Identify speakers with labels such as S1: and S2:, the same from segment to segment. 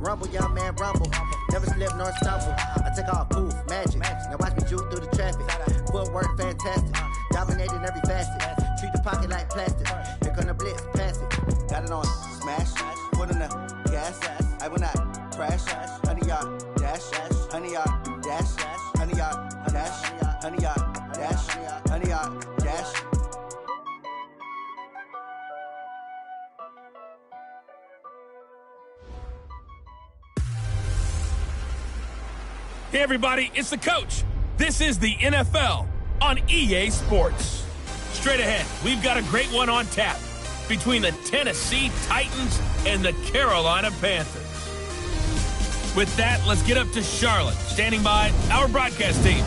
S1: Rumble, young man, rumble. Never slip nor stumble. I take off, poof, magic. Now watch me juke through the traffic. Footwork fantastic. Dominating every facet. Treat the pocket like plastic. Here come the blitz, pass it. Got it on smash. Put in the gas. I will not crash. 100-yard dash. 100-yard dash. 100-yard dash. 100-yard dash. 100-yard dash.
S2: Hey everybody, it's the coach. This is the NFL on EA Sports. Straight ahead, we've got a great one on tap between the Tennessee Titans and the Carolina Panthers. With that, let's get up to Charlotte, standing by our broadcast team.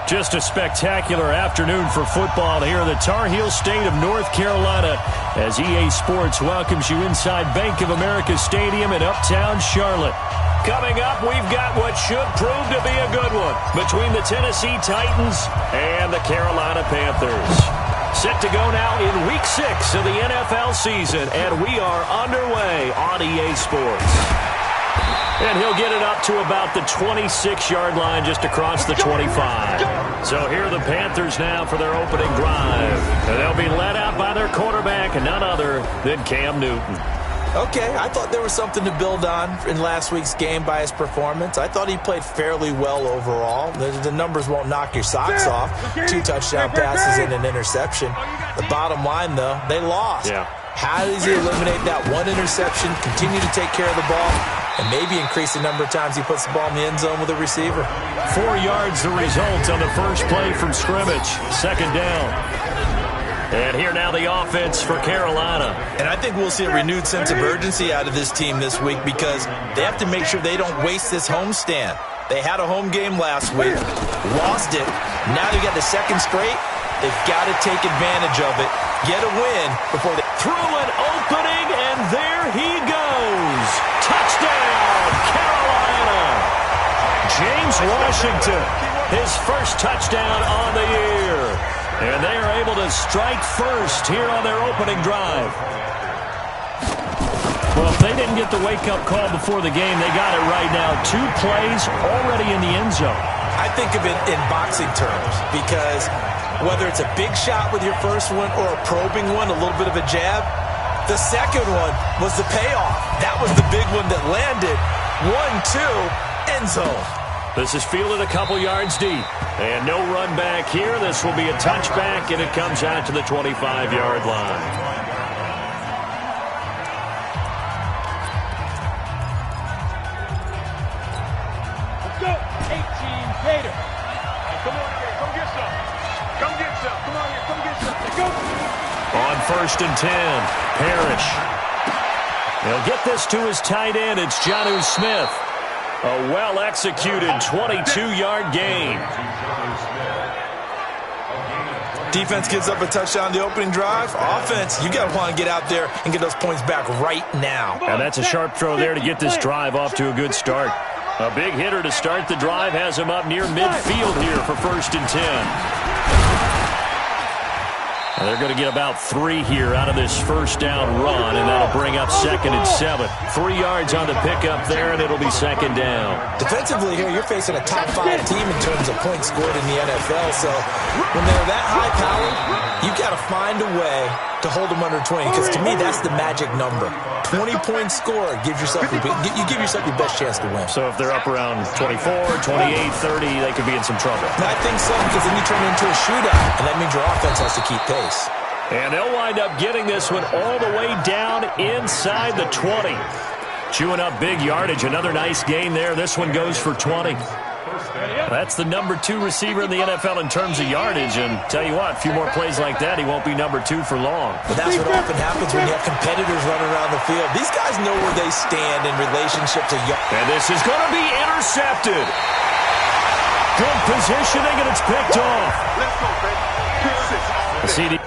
S3: Just a spectacular afternoon for football here in the Tar Heel state of North Carolina as EA Sports welcomes you inside Bank of America Stadium in uptown Charlotte. Coming up, we've got what should prove to be a good one between the Tennessee Titans and the Carolina Panthers. Set to go now in Week 6 of the NFL season, and we are underway on EA Sports. And he'll get it up to about the 26-yard line just across the 25. So here are the Panthers now for their opening drive. And they'll be led out by their quarterback, and none other than Cam Newton.
S4: Okay, I thought there was something to build on in last week's game by his performance. I thought he played fairly well overall. The numbers won't knock your socks off. 2 touchdown passes and an interception. The bottom line, though, they lost.
S3: Yeah.
S4: How does he eliminate that one interception, continue to take care of the ball, and maybe increase the number of times he puts the ball in the end zone with a receiver?
S3: 4 yards the result on the first play from scrimmage. Second down. And here now the offense for Carolina.
S4: And I think we'll see a renewed sense of urgency out of this team this week because they have to make sure they don't waste this homestand. They had a home game last week, lost it. Now they got the second straight. They've got to take advantage of it, get a win before they...
S3: Through an opening, and there he goes. Touchdown, Carolina. James Washington, his first touchdown on the year. And they are able to strike first here on their opening drive. Well, if they didn't get the wake-up call before the game, they got it right now. 2 plays already in the end zone.
S4: I think of it in boxing terms because whether it's a big shot with your first one or a probing one, a little bit of a jab, the second one was the payoff. That was the big one that landed. 1-2, end zone.
S3: This is fielded a couple yards deep. And no run back here. This will be a touchback, and it comes out to the 25-yard line.
S5: Let's go. 18 Gator. Come on here. Come get some. Come get some. Come on here. Come get some. Let's go.
S3: On 1st and 10, Parrish. He'll get this to his tight end. It's Jonnu Smith. A well-executed 22-yard gain.
S4: Defense gives up a touchdown on the opening drive. Offense, you got to want to get out there and get those points back right now.
S3: And that's a sharp throw there to get this drive off to a good start. A big hitter to start the drive has him up near midfield here for 1st and 10. And they're going to get about 3 here out of this first down run, and that'll bring up 2nd and 7. 3 yards on the pickup there, and it'll be 2nd down.
S4: Defensively here, you're facing a top 5 team in terms of points scored in the NFL, so when they're that high-powered, you got to find a way to hold them under 20, because to me, that's the magic number. 20-point score gives yourself you give yourself your best chance to win.
S3: So if they're up around 24, 28, 30, they could be in some trouble.
S4: And I think so, because then you turn it into a shootout, and that means your offense has to keep pace.
S3: And they'll wind up getting this one all the way down inside the 20. Chewing up big yardage. Another nice gain there. This one goes for 20. That's the number 2 receiver in the NFL in terms of yardage. And tell you what, a few more plays like that, he won't be number 2 for long.
S4: But that's what often happens when you have competitors running around the field. These guys know where they stand in relationship to yards.
S3: And this is going to be intercepted. Good positioning, and it's picked off.
S5: Let's go, baby.
S3: The CD.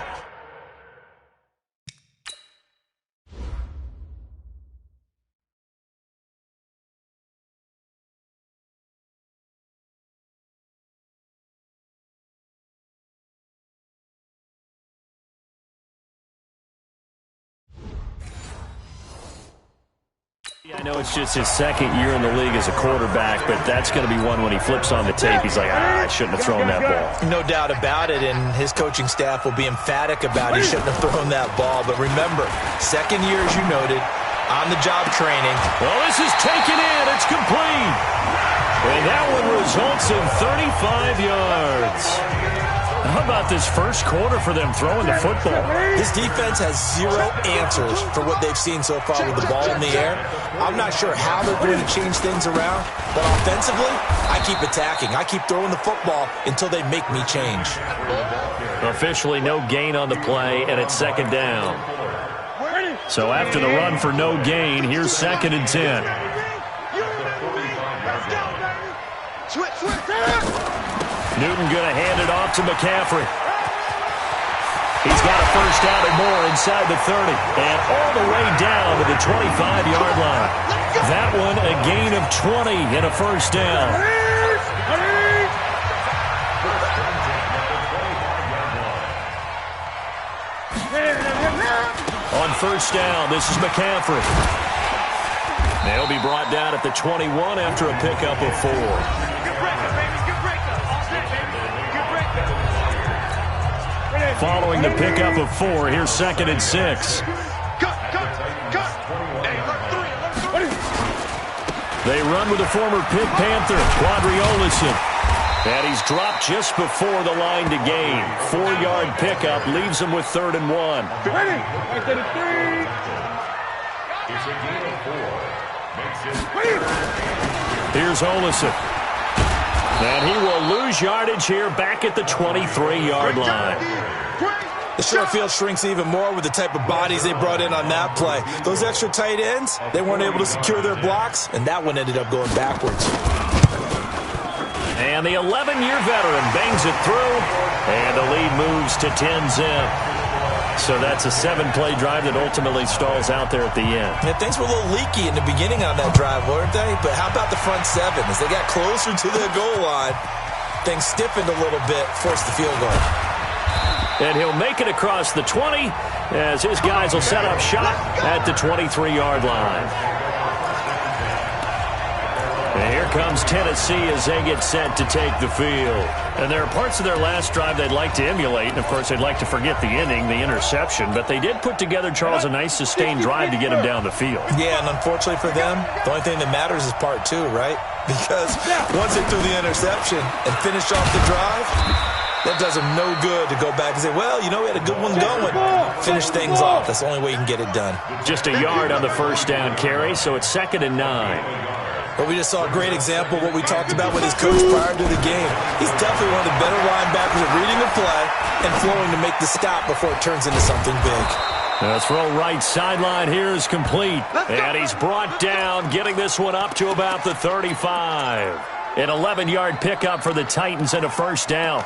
S3: I know it's just his second year in the league as a quarterback, but that's going to be one when he flips on the tape. He's like, I shouldn't have thrown that ball.
S4: No doubt about it, and his coaching staff will be emphatic about he shouldn't have thrown that ball. But remember, second year, as you noted, on-the-job training.
S3: Well, this is taken in. It's complete. And that one results in 35 yards. How about this first quarter for them throwing the football?
S4: This defense has zero answers for what they've seen so far with the ball in the air. I'm not sure how they're going to change things around, but offensively, I keep attacking. I keep throwing the football until they make me change.
S3: Officially no gain on the play, and it's second down. So after the run for no gain, here's 2nd and 10. Newton going to hand it off to McCaffrey. He's got a first down and more inside the 30. And all the way down to the 25-yard line. That one a gain of 20 and a first down. On first down, this is McCaffrey. They'll be brought down at the 21 after a pickup of 4. Following the pickup of 4, here's 2nd and 6. They run with the former Pitt Panther, Quadriolison. And he's dropped just before the line to gain. 4-yard pickup leaves him with 3rd and 1. Here's Olison. And he will lose yardage here back at the 23-yard line.
S4: The short field shrinks even more with the type of bodies they brought in on that play. Those extra tight ends, they weren't able to secure their blocks, and that one ended up going backwards.
S3: And the 11-year veteran bangs it through, and the lead moves to 10-zip. So that's a 7-play drive that ultimately stalls out there at the end.
S4: Yeah, things were a little leaky in the beginning on that drive, weren't they? But how about the front 7? As they got closer to the goal line, things stiffened a little bit, forced the field goal.
S3: And he'll make it across the 20 as his guys will set up shop at the 23-yard line. And here comes Tennessee as they get set to take the field. And there are parts of their last drive they'd like to emulate. And, of course, they'd like to forget the ending, the interception. But they did put together, Charles, a nice sustained drive to get him down the field.
S4: Yeah, and unfortunately for them, the only thing that matters is part 2, right? Because once they threw the interception and finished off the drive, that does them no good to go back and say, well, you know, we had a good one going. Finish things off. That's the only way you can get it done.
S3: Just a yard on the first down carry, so it's 2nd and 9.
S4: But we just saw a great example of what we talked about with his coach prior to the game. He's definitely one of the better linebackers at reading the play and flowing to make the stop before it turns into something big.
S3: The throw right sideline here is complete. And he's brought down, getting this one up to about the 35. An 11-yard pickup for the Titans and a first down.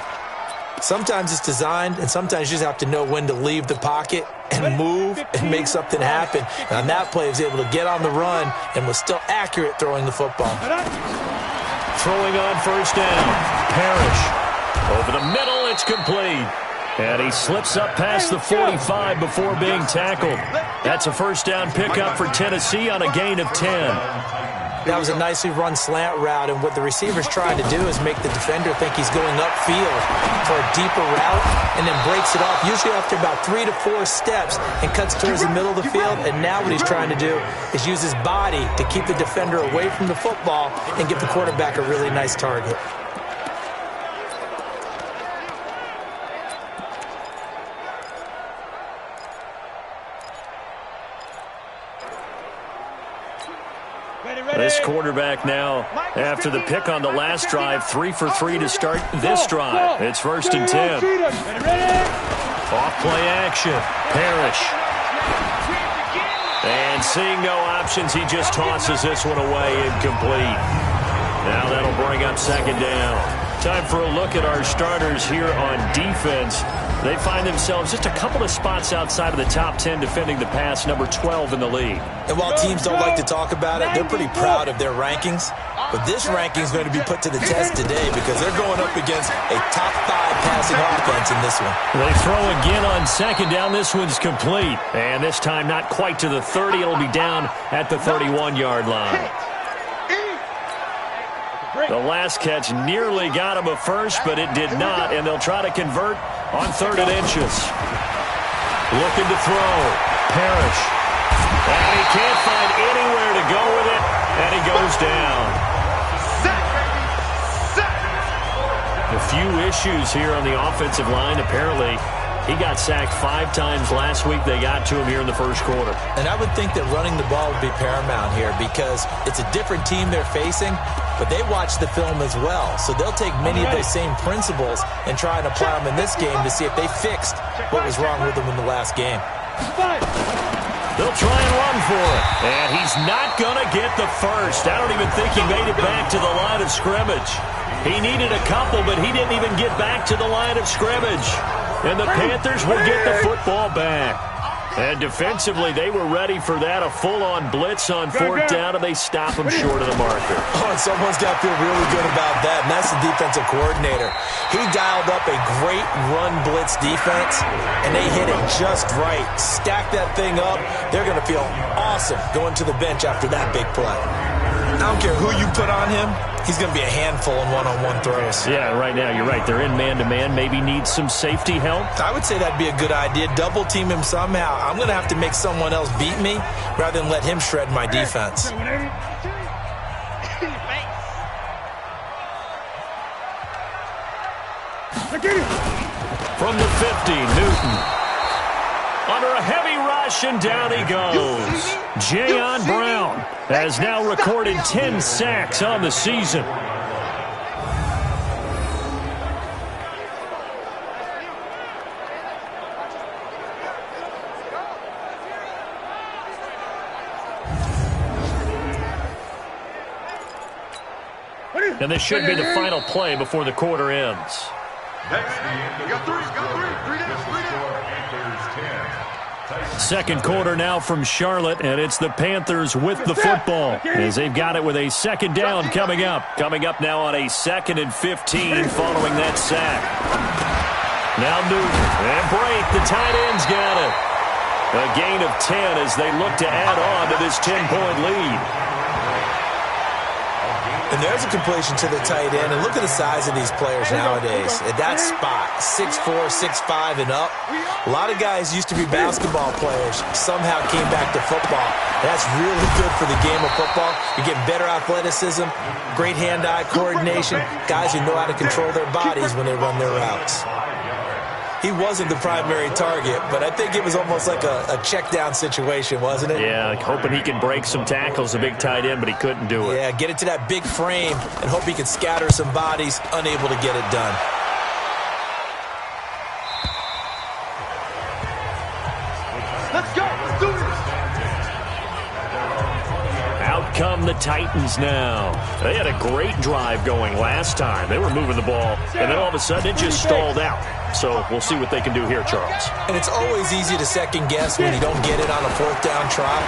S4: Sometimes it's designed, and sometimes you just have to know when to leave the pocket and move and make something happen. And on that play, he was able to get on the run and was still accurate throwing the football.
S3: Throwing on first down. Parrish. Over the middle, it's complete. And he slips up past the 45 before being tackled. That's a first down pickup for Tennessee on a gain of 10.
S4: That was a nicely run slant route, and what the receiver's trying to do is make the defender think he's going upfield for a deeper route and then breaks it off, usually after about 3 to 4 steps, and cuts towards the middle of the field. And now what he's trying to do is use his body to keep the defender away from the football and give the quarterback a really nice target.
S3: This quarterback now, after the pick on the last drive, 3 for 3 to start this drive. It's 1st and 10. Off play action. Parrish. And seeing no options, he just tosses this one away, incomplete. Now that'll bring up 2nd down. Time for a look at our starters here on defense. They find themselves just a couple of spots outside of the top 10 defending the pass, number 12 in the league.
S4: And while teams don't like to talk about it, they're pretty proud of their rankings. But this ranking is going to be put to the test today because they're going up against a top 5 passing offense in this one.
S3: They throw again on second down. This one's complete. And this time not quite to the 30. It'll be down at the 31-yard line. The last catch nearly got him a first, but it did not, and they'll try to convert on 3rd and inches. Looking to throw. Parrish. And he can't find anywhere to go with it, and he goes down. A few issues here on the offensive line. Apparently, he got sacked 5 times last week. They got to him here in the first quarter.
S4: And I would think that running the ball would be paramount here because it's a different team they're facing, but they watch the film as well. So they'll take many of those same principles and try and apply them in this game to see if they fixed what was wrong with them in the last game.
S3: They'll try and run for it. And he's not going to get the first. I don't even think he made it back to the line of scrimmage. He needed a couple, but he didn't even get back to the line of scrimmage. And the Panthers will get the football back. And defensively, they were ready for that, a full-on blitz on 4th down, and they stop him short of the marker.
S4: Oh, and someone's got to feel really good about that, and that's the defensive coordinator. He dialed up a great run blitz defense, and they hit it just right. Stack that thing up. They're going to feel awesome going to the bench after that big play. I don't care who you put on him. He's going to be a handful in one-on-one throws.
S3: Yeah, right now, you're right. They're in man-to-man. Maybe needs some safety help.
S4: I would say that'd be a good idea. Double-team him somehow. I'm going to have to make someone else beat me rather than let him shred my defense.
S3: From the 50, Newton. Under a heavy rush, and down he goes. Jayon Brown has now recorded 10 sacks on the season. And this should be the final play before the quarter ends. Second quarter now from Charlotte, and it's the Panthers with the football as they've got it with a 2nd down coming up. Coming up now on a 2nd and 15 following that sack. Now Newton and Brake, the tight end's got it. A gain of 10 as they look to add on to this 10-point lead.
S4: And there's a completion to the tight end. And look at the size of these players nowadays. At that spot, 6'4", 6'5", and up. A lot of guys used to be basketball players, somehow came back to football. That's really good for the game of football. You get better athleticism, great hand-eye coordination, guys who know how to control their bodies when they run their routes. He wasn't the primary target, but I think it was almost like a check-down situation, wasn't it?
S3: Yeah, hoping he can break some tackles, a big tight end, but he couldn't do it.
S4: Yeah, get it to that big frame and hope he can scatter some bodies, unable to get it done.
S5: Let's go. Let's do this.
S3: Out come the Titans now. They had a great drive going last time. They were moving the ball, and then all of a sudden it just stalled out. So we'll see what they can do here, Charles.
S4: And it's always easy to second-guess when you don't get it on a 4th down try.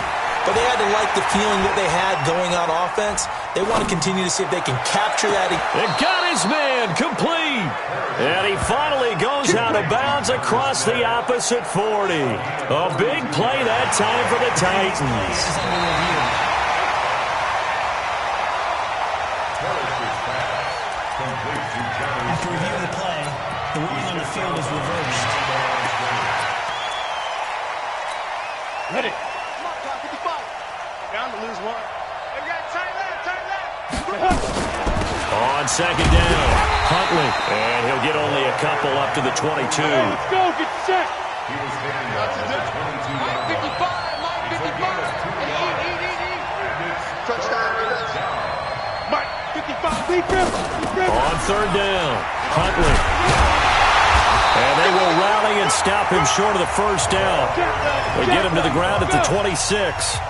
S4: But they had to like the feeling that they had going on offense. They want to continue to see if they can capture that.
S3: They got his man complete. And he finally goes out of bounds across the opposite 40. A big play that time for the Titans.
S6: After reviewing the play, the ruling on the field is reversed.
S5: Ready. Come on, Tom, 55. Down to lose 1. Hey, we got tight left.
S3: On 2nd down, Huntley. And he'll get only a couple up to the 22.
S5: Let's go, get set.
S7: He was hitting Mike 55, Mike 55. Touchdown.
S5: Mike 55, lead him.
S3: On 3rd down, Huntley. And they will rally and stop him short of the 1st down. They get him to the ground at the 26.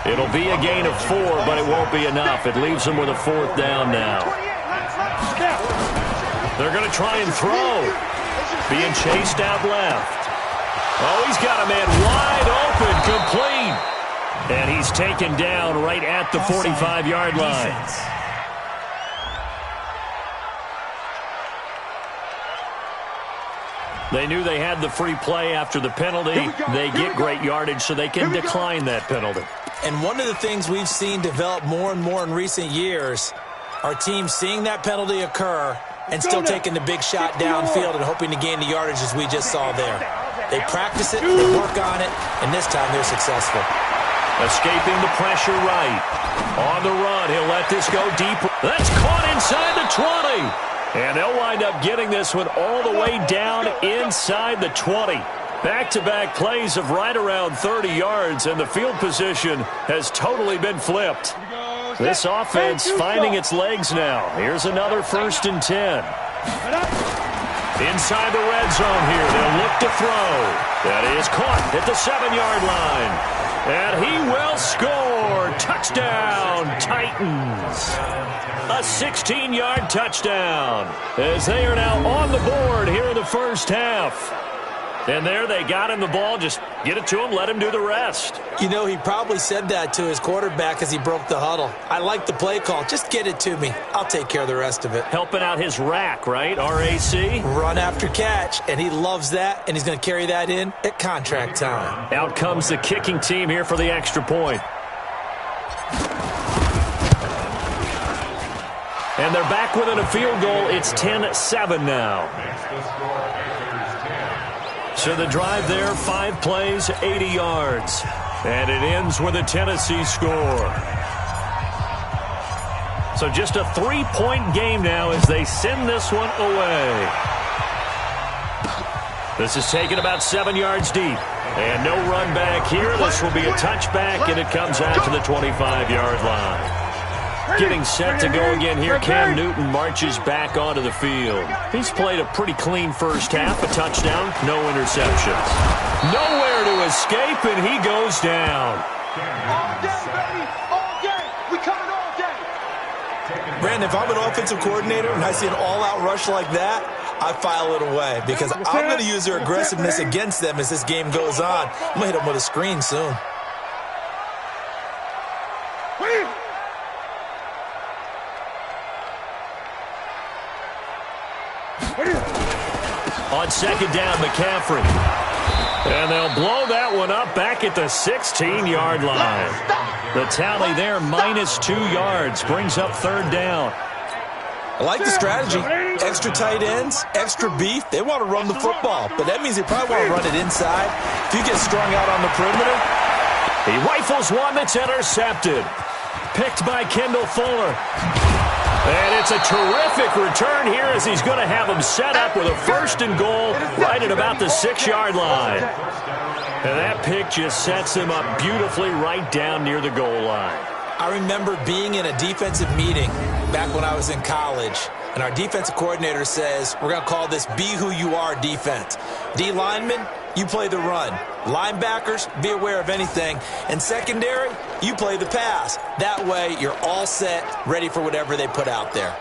S3: It'll be a gain of 4, but it won't be enough. It leaves them with a 4th down now. They're going to try and throw. Being chased out left. Oh, he's got a man wide open, complete. And he's taken down right at the 45-yard line. They knew they had the free play after the penalty. They get great yardage so they can decline that penalty.
S4: And one of the things we've seen develop more and more in recent years are teams seeing that penalty occur and still taking the big shot downfield and hoping to gain the yardage as we just saw there. They practice it, they work on it, and this time they're successful.
S3: Escaping the pressure right. On the run, he'll let this go deep. That's caught inside the 20. And they'll wind up getting this one all the way down inside the 20. Back-to-back plays of right around 30 yards, and the field position has totally been flipped. This offense finding its legs now. Here's another 1st and 10. Inside the red zone here, they'll look to throw. That is caught at the 7-yard line. And he will score. Touchdown, Titans. A 16-yard touchdown as they are now on the board here in the first half. And there they got him the ball. Just get it to him, let him do the rest.
S4: You know, he probably said that to his quarterback as he broke the huddle. I like the play call. Just get it to me. I'll take care of the rest of it.
S3: Helping out his rack, right? RAC?
S4: Run after catch, and he loves that, and he's going to carry that in at contract time.
S3: Out comes the kicking team here for the extra point. And they're back within a field goal. It's 10-7 now. So the drive there, 5 plays, 80 yards. And it ends with a Tennessee score. So just a 3-point game now as they send this one away. This is taken about 7 yards deep. And no run back here. This will be a touchback, and it comes out to the 25-yard line. Getting set to go again here. Cam Newton marches back onto the field. He's played a pretty clean first half. A touchdown, no interceptions. Nowhere to escape, and he goes down.
S7: All day, baby. All day. We coming all day.
S4: Brandon, if I'm an offensive coordinator and I see an all-out rush like that, I file it away because I'm going to use their aggressiveness against them as this game goes on. I'm going to hit them with a screen soon.
S3: On second down, McCaffrey. And they'll blow that one up back at the 16-yard line. The tally there, -2 yards, brings up 3rd down.
S4: I like the strategy. Extra tight ends, extra beef. They want to run the football, but that means they probably want to run it inside. If you get strung out on the perimeter.
S3: He rifles one that's intercepted. Picked by Kendall Fuller. And it's a terrific return here as he's going to have him set up with a 1st and goal right at about the 6-yard line. And that pick just sets him up beautifully right down near the goal line.
S4: I remember being in a defensive meeting back when I was in college, and our defensive coordinator says, we're going to call this Be Who You Are defense. D linemen, you play the run. Linebackers, be aware of anything. And secondary, you play the pass. That way, you're all set, ready for whatever they put out there.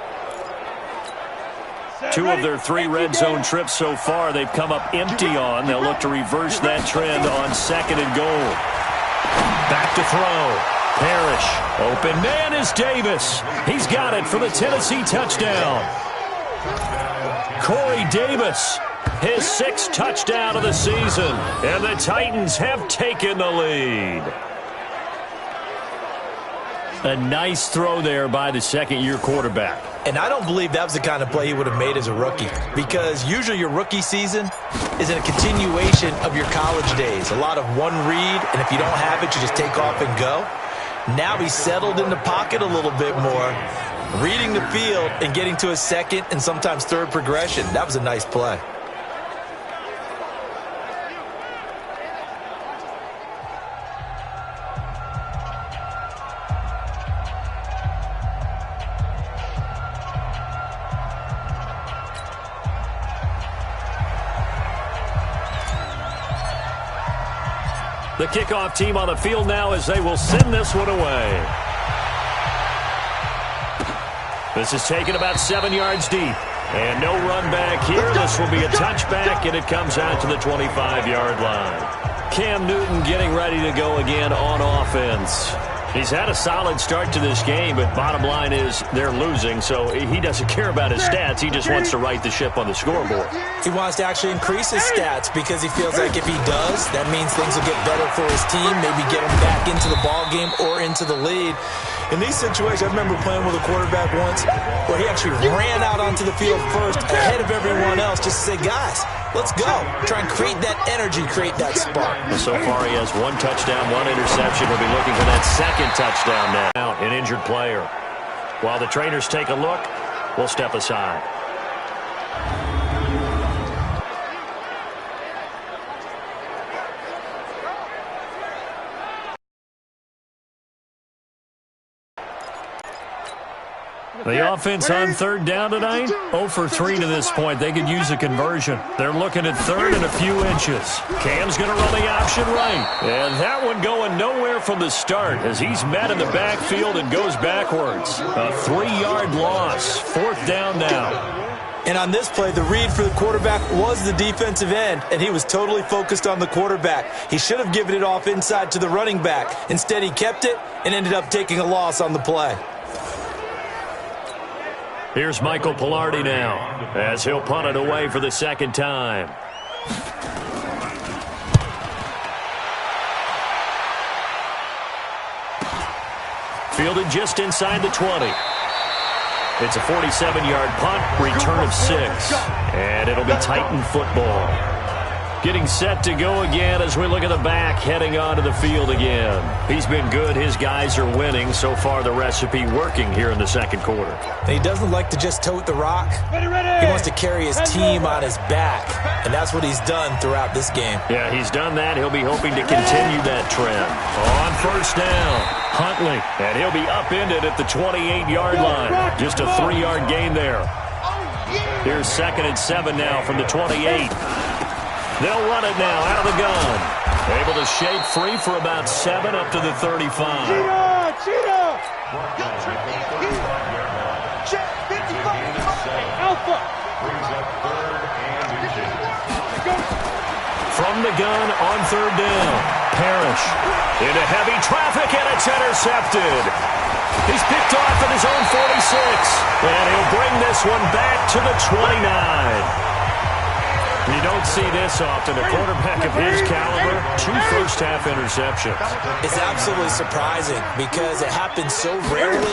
S3: 2 of their 3 red zone trips so far, they've come up empty on. They'll look to reverse that trend on 2nd and goal. Back to throw. Parrish. Open man is Davis. He's got it for the Tennessee touchdown. Corey Davis, his 6th touchdown of the season. And the Titans have taken the lead. A nice throw there by the 2nd-year quarterback.
S4: And I don't believe that was the kind of play he would have made as a rookie, because usually your rookie season is a continuation of your college days. A lot of one read, and if you don't have it, you just take off and go. Now he's settled in the pocket a little bit more, reading the field and getting to a 2nd and sometimes 3rd progression. That was a nice play.
S3: The kickoff team on the field now as they will send this one away. This is taken about 7 yards deep. And no run back here. This will be a touchback, and it comes out to the 25-yard line. Cam Newton getting ready to go again on offense. He's had a solid start to this game, but bottom line is they're losing, so he doesn't care about his stats. He just wants to right the ship on the scoreboard.
S4: He wants to actually increase his stats because he feels like if he does, that means things will get better for his team, maybe get him back into the ball game or into the lead. In these situations, I remember playing with a quarterback once where he actually ran out onto the field first ahead of everyone else just to say, guys, let's go. Try and create that energy, create that spark.
S3: So far, he has 1 touchdown, 1 interception. He'll be looking for that second touchdown now. An injured player. While the trainers take a look, we'll step aside. The offense on third down tonight, 0 for 3 to this point. They could use a conversion. They're looking at third and a few inches. Cam's going to run the option right. And that one going nowhere from the start as he's met in the backfield and goes backwards. A 3-yard loss. 4th down now.
S4: And on this play, the read for the quarterback was the defensive end, and he was totally focused on the quarterback. He should have given it off inside to the running back. Instead, he kept it and ended up taking a loss on the play.
S3: Here's Michael Pilardi now as he'll punt it away for the second time. Fielded just inside the 20. It's a 47-yard punt, return of 6. And it'll be Titan football. Getting set to go again as we look at the back, heading onto the field again. He's been good. His guys are winning. So far, the recipe working here in the second quarter.
S4: And he doesn't like to just tote the rock. He wants to carry his team on his back, and that's what he's done throughout this game.
S3: Yeah, he's done that. He'll be hoping to continue that trend. On first down, Huntley, and he'll be upended at the 28-yard line. Just a 3-yard gain there. Here's 2nd and 7 now from the 28. They'll run it now out of the gun. Able to shake free for about 7 up to the 35.
S7: Cheetah! Alpha!
S3: From the gun on third down. Parrish into heavy traffic, and it's intercepted. He's picked off at his own 46. And he'll bring this one back to the 29. You don't see this often. A quarterback of his caliber, 2 first-half interceptions.
S4: It's absolutely surprising because it happens so rarely.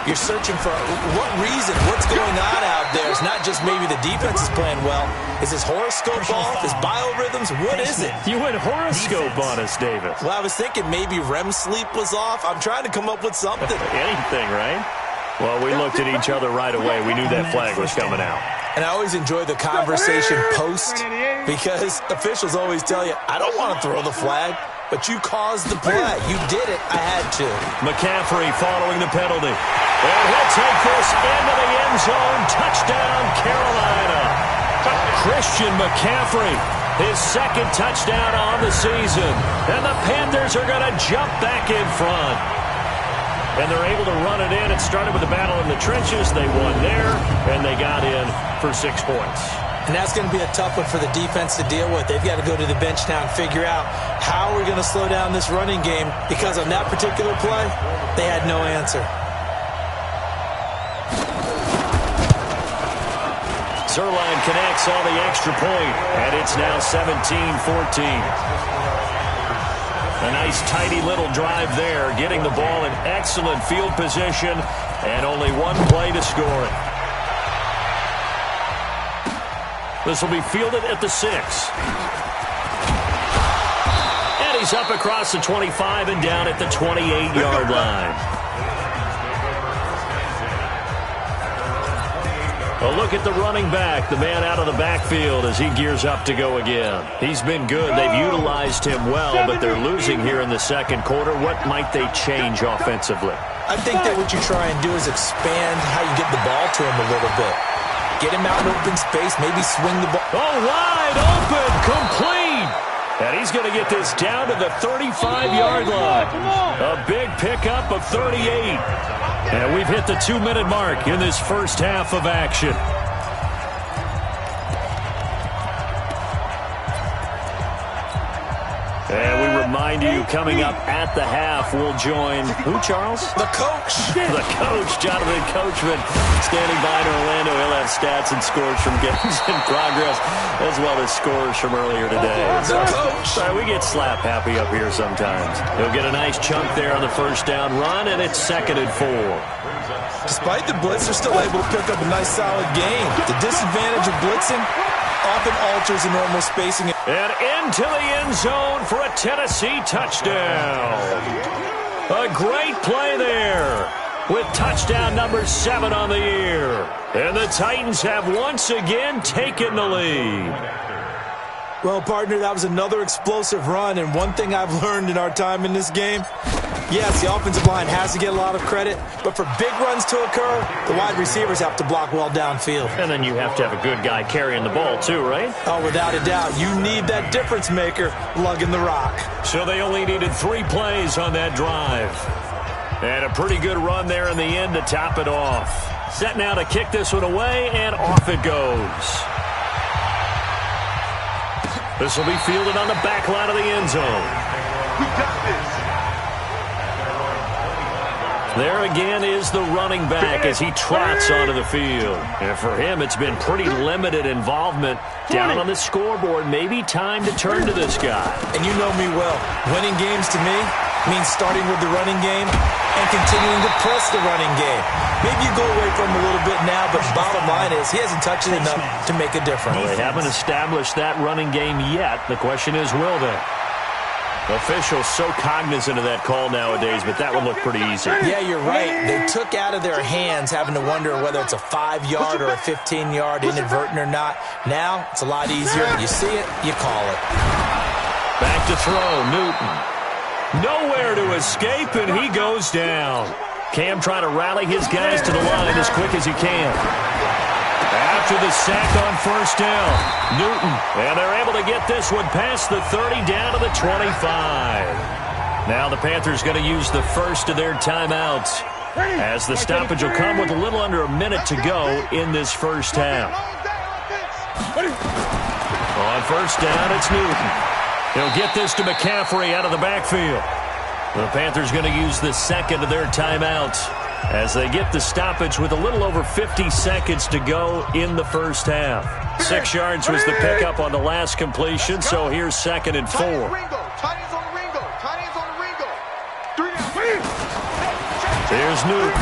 S4: You're searching for what reason, what's going on out there. It's not just maybe the defense is playing well. Is his horoscope off? His biorhythms? What is it?
S3: You went horoscope on us, Davis.
S4: Well, I was thinking maybe REM sleep was off. I'm trying to come up with something.
S3: Anything, right? Well, we looked at each other right away. We knew that flag was coming out.
S4: And I always enjoy the conversation post because officials always tell you, I don't want to throw the flag, but you caused the play. You did it. I had to.
S3: McCaffrey following the penalty. And he'll take this into the end zone. Touchdown, Carolina. Christian McCaffrey, his 2nd touchdown on the season. And the Panthers are going to jump back in front. And they're able to run it in. It started with the battle in the trenches. They won there, and they got in for 6 points.
S4: And that's going to be a tough one for the defense to deal with. They've got to go to the bench now and figure out how we're going to slow down this running game because on that particular play, they had no answer.
S3: Zerline connects on the extra point, and it's now 17-14. A nice, tidy little drive there, getting the ball in excellent field position, and only 1 play to score it. This will be fielded at the 6. And he's up across the 25 and down at the 28-yard line. A look at the running back, the man out of the backfield as he gears up to go again. He's been good. They've utilized him well, but they're losing here in the second quarter. What might they change offensively?
S4: I think that what you try and do is expand how you get the ball to him a little bit. Get him out in open space, maybe swing the ball.
S3: Oh, wide open, complete. And he's going to get this down to the 35-yard line. A big pickup of 38. And we've hit the 2-minute mark in this first half of action. And we remind remind you, coming up at the half, we'll join who, Charles?
S4: The coach.
S3: The coach, Jonathan Coachman, standing by in Orlando. He'll have stats and scores from games in progress, as well as scores from earlier today.
S4: The coach.
S3: Sorry, we get slap happy up here sometimes. He'll get a nice chunk there on the first down run, and it's 2nd and 4.
S4: Despite the blitz, they're still able to pick up a nice, solid gain. The disadvantage of blitzing often alters the normal spacing.
S3: And into the end zone for a Tennessee touchdown. A great play there with touchdown number 7 on the year. And the Titans have once again taken the lead.
S4: Well, partner, that was another explosive run, and one thing I've learned in our time in this game, yes, the offensive line has to get a lot of credit, but for big runs to occur, the wide receivers have to block well downfield.
S3: And then you have to have a good guy carrying the ball too, right?
S4: Oh, without a doubt. You need that difference maker lugging the rock.
S3: So they only needed 3 plays on that drive. And a pretty good run there in the end to top it off. Set now to kick this one away, and off it goes. This will be fielded on the back line of the end zone.
S5: We got this.
S3: There again is the running back as he trots onto the field. And for him, it's been pretty limited involvement down on the scoreboard. Maybe time to turn to this guy.
S4: And you know me well. Winning games to me means starting with the running game and continuing to press the running game. Maybe you go away from him a little bit now, but bottom line is he hasn't touched it enough to make a difference.
S3: Well, they haven't established that running game yet. The question is, will they? Officials so cognizant of that call nowadays, but that would look pretty easy.
S4: Yeah, you're right. They took out of their hands having to wonder whether it's a 5-yard or a 15-yard, inadvertent or not. Now, it's a lot easier. You see it, you call it.
S3: Back to throw, Newton. Nowhere to escape, and he goes down. Cam trying to rally his guys to the line as quick as he can. After the sack on first down, Newton. And they're able to get this one past the 30 down to the 25. Now the Panthers going to use the first of their timeouts as the stoppage will come with a little under a minute to go in this first half. On first down, it's Newton. He'll get this to McCaffrey out of the backfield. The Panthers going to use the second of their timeouts as they get the stoppage with a little over 50 seconds to go in the first half. 6 yards was the pickup on the last completion, so here's 2nd and 4. Here's Newton.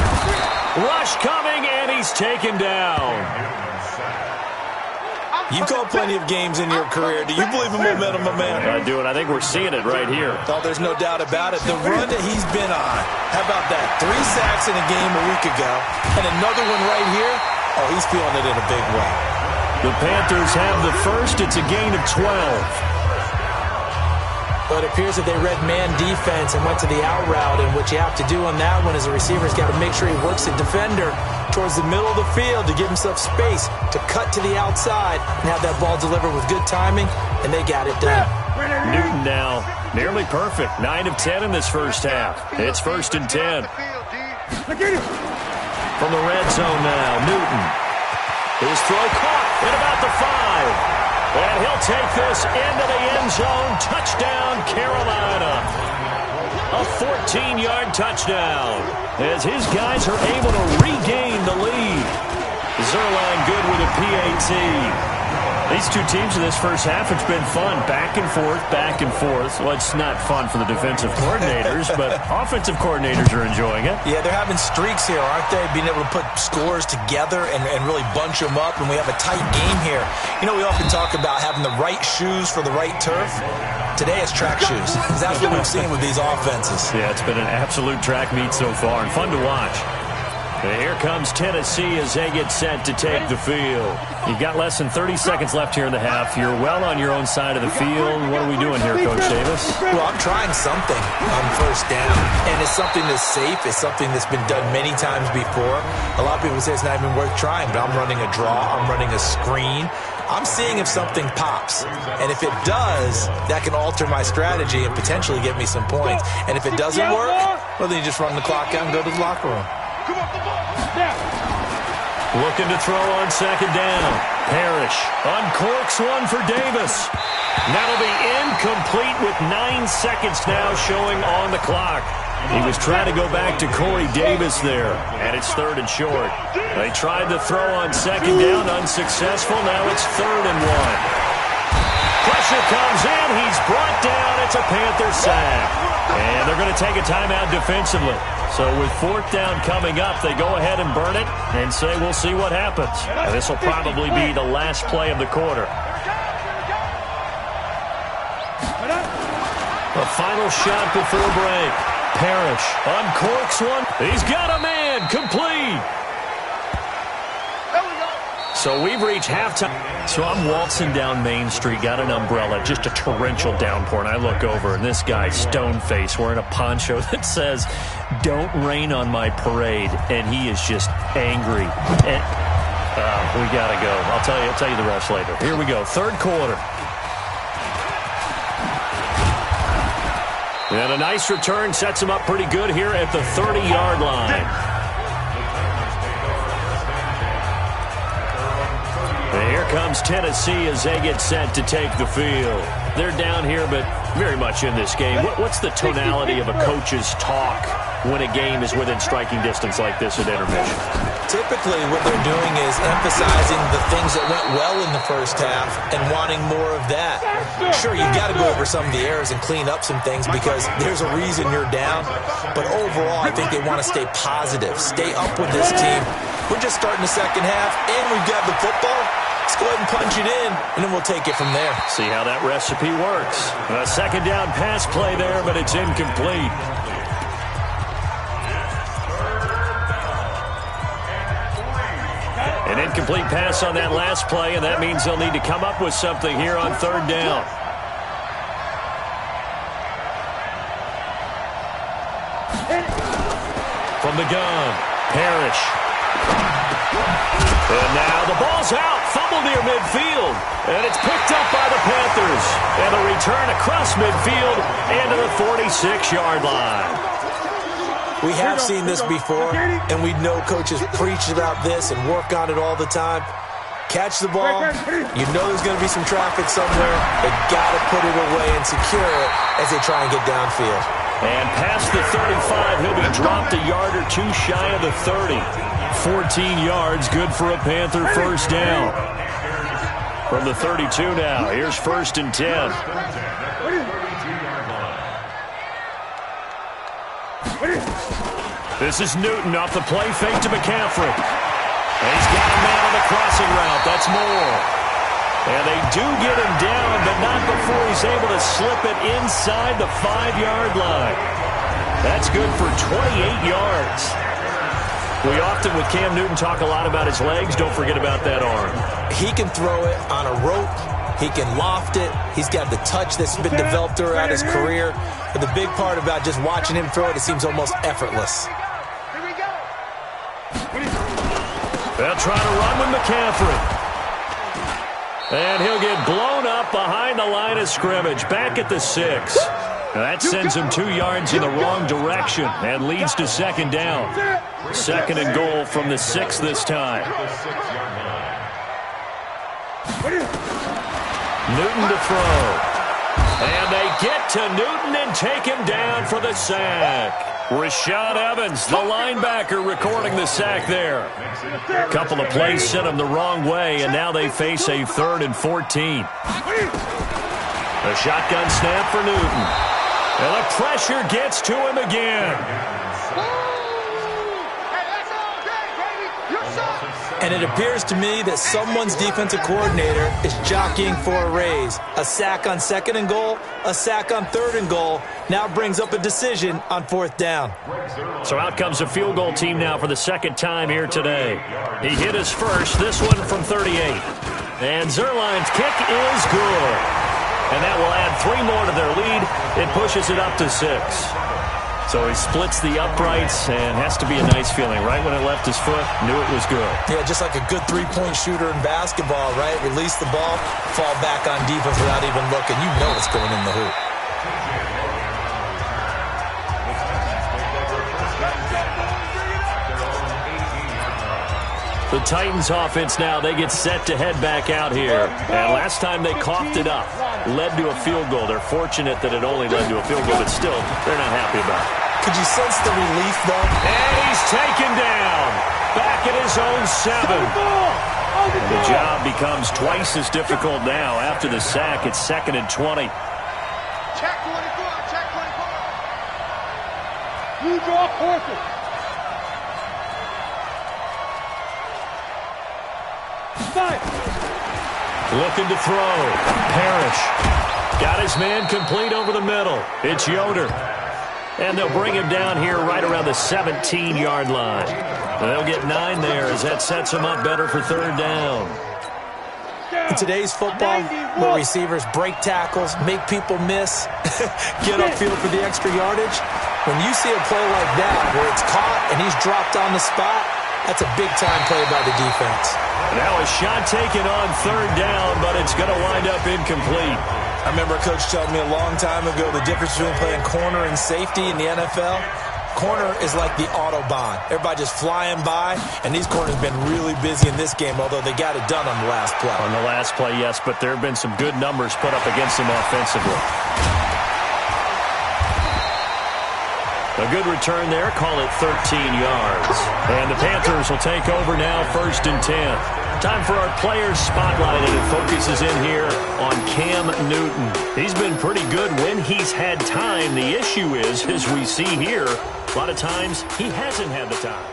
S3: Rush coming, and he's taken down.
S4: You've called plenty of games in your career. Do you believe in momentum, my man?
S3: I do, and I think we're seeing it right here.
S4: Oh, there's no doubt about it. The run that he's been on. How about that? 3 sacks in a game a week ago, and another one right here. Oh, he's feeling it in a big way.
S3: The Panthers have the first. It's a gain of 12.
S4: But it appears that they read man defense and went to the out route, and what you have to do on that one is the receiver's got to make sure he works the defender towards the middle of the field to give himself space to cut to the outside and have that ball delivered with good timing, and they got it done.
S3: Newton now nearly perfect. 9 of 10 in this first half. It's 1st and 10. From the red zone now, Newton. His throw caught at about the 5. And he'll take this into the end zone. Touchdown, Carolina. A 14-yard touchdown as his guys are able to regain the lead. Zerline good with a PAT. These two teams in this first half, it's been fun. Back and forth, back and forth. Well, it's not fun for the defensive coordinators, but offensive coordinators are enjoying it.
S4: Yeah, they're having streaks here, aren't they? Being able to put scores together and really bunch them up, and we have a tight game here. You know, we often talk about having the right shoes for the right turf. Today it's track shoes. That's what we've seen with these offenses.
S3: Yeah, it's been an absolute track meet so far and fun to watch. And here comes Tennessee as they get set to take the field. You've got less than 30 seconds left here in the half. You're well on your own side of the field. What are we doing here, Coach Davis?
S4: Well, I'm trying something on first down, and it's something that's safe. It's something that's been done many times before. A lot of people say it's not even worth trying, but I'm running a draw. I'm running a screen. I'm seeing if something pops, and if it does, that can alter my strategy and potentially get me some points. And if it doesn't work, well, then you just run the clock out and go to the locker room.
S3: Looking to throw on second down. Parrish uncorks one for Davis. That'll be incomplete with 9 seconds now showing on the clock. He was trying to go back to Corey Davis there, and it's 3rd and short. They tried to throw on 2nd down, unsuccessful. Now it's 3rd and 1. Pressure comes in. He's brought down. It's a Panther sack. And they're going to take a timeout defensively. So with 4th down coming up, they go ahead and burn it and say we'll see what happens. And this will probably be the last play of the quarter. The final shot before break. Parrish uncorks one. He's got a man. Complete. So we've reached halftime. So I'm waltzing down Main Street, got an umbrella, just a torrential downpour, and I look over, and this guy, stone-faced, wearing a poncho that says, "Don't rain on my parade," and he is just angry. And we got to go. I'll tell you the rest later. Here we go, 3rd quarter. And a nice return sets him up pretty good here at the 30-yard line. And here comes Tennessee as they get set to take the field. They're down here, but very much in this game. What's the tonality of a coach's talk when a game is within striking distance like this at intermission?
S4: Typically, what they're doing is emphasizing the things that went well in the first half and wanting more of that. Sure, you've got to go over some of the errors and clean up some things because there's a reason you're down. But overall, I think they want to stay positive, stay up with this team. We're just starting the second half, and we've got the football. Let's go ahead and punch it in, and then we'll take it from there.
S3: See how that recipe works. A 2nd down pass play there, but it's incomplete. An incomplete pass on that last play, and that means they'll need to come up with something here on 3rd down. From the gun, Parrish. And now the ball's out. Fumble near midfield. And it's picked up by the Panthers. And a return across midfield and to the 46-yard line.
S4: We have seen this before, and we know coaches preach about this and work on it all the time. Catch the ball. You know there's going to be some traffic somewhere. They got to put it away and secure it as they try and get downfield.
S3: And past the 35, he'll be dropped a yard or two shy of the 30. 14 yards, good for a Panther 1st down. From the 32 now, here's 1st and 10. This is Newton off the play fake to McCaffrey. And he's got a man on the crossing route. That's Moore. And they do get him down, but not before he's able to slip it inside the 5-yard line. That's good for 28 yards. We often, with Cam Newton, talk a lot about his legs. Don't forget about that arm.
S4: He can throw it on a rope. He can loft it. He's got the touch that's been developed throughout his career. But the big part about just watching him throw it, it seems almost effortless.
S3: They'll try to run with McCaffrey. And he'll get blown up behind the line of scrimmage, back at the 6. That sends him 2 yards in the wrong direction and leads to 2nd down. 2nd and goal from the 6 this time. Newton to throw. And they get to Newton and take him down for the sack. Rashad Evans, the linebacker, recording the sack there. A couple of plays sent him the wrong way, and now they face a 3rd and 14. A shotgun snap for Newton. And the pressure gets to him again.
S4: And it appears to me that someone's defensive coordinator is jockeying for a raise. A sack on 2nd and goal, a sack on 3rd and goal. Now brings up a decision on 4th down.
S3: So out comes a field goal team now for the 2nd time here today. He hit his first, this one from 38. And Zerline's kick is good. And that will add 3 more to their lead. It pushes it up to 6. So he splits the uprights and has to be a nice feeling. Right when it left his foot, knew it was good.
S4: Yeah, just like a good 3-point shooter in basketball, right? Release the ball, fall back on defense without even looking. You know it's going in the hoop.
S3: The Titans offense now, they get set to head back out here. And last time they coughed it up, led to a field goal. They're fortunate that it only led to a field goal, but still, they're not happy about it.
S4: Could you sense the relief, though?
S3: And he's taken down. Back at his own 7. And the job becomes twice as difficult now after the sack. It's 2nd and 20.
S7: Check 24, check 24. You draw horses.
S3: Looking to throw. Parrish. Got his man complete over the middle. It's Yoder. And they'll bring him down here right around the 17-yard line. They'll get 9 there as that sets him up better for 3rd down.
S4: In today's football, where receivers break tackles, make people miss, get upfield for the extra yardage, when you see a play like that where it's caught and he's dropped on the spot, that's a big-time play by the defense.
S3: Now a shot taken on 3rd down, but it's going to wind up incomplete.
S4: I remember a coach telling me a long time ago the difference between playing corner and safety in the NFL. Corner is like the Autobahn. Everybody just flying by, and these corners have been really busy in this game, although they got it done on the last play.
S3: On the last play, yes, but there have been some good numbers put up against them offensively. A good return there, call it 13 yards. And the Panthers will take over now, 1st and 10. Time for our players spotlight, and it focuses in here on Cam Newton. He's been pretty good when he's had time. The issue is, as we see here, a lot of times he hasn't had the time.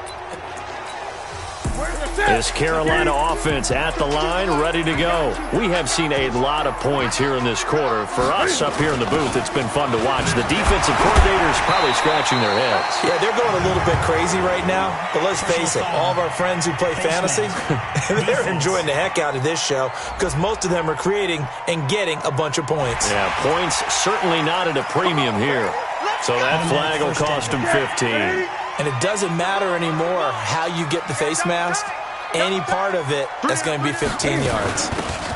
S3: This Carolina offense at the line, ready to go. We have seen a lot of points here in this quarter. For us up here in the booth, it's been fun to watch. The defensive coordinators probably scratching their heads.
S4: Yeah, they're going a little bit crazy right now, but let's face it, all of our friends who play fantasy, they're enjoying the heck out of this show because most of them are creating and getting a bunch of points.
S3: Yeah, points certainly not at a premium here. So that flag will cost them 15.
S4: And it doesn't matter anymore how you get the face mask. Any part of it, that's going to be 15 yards.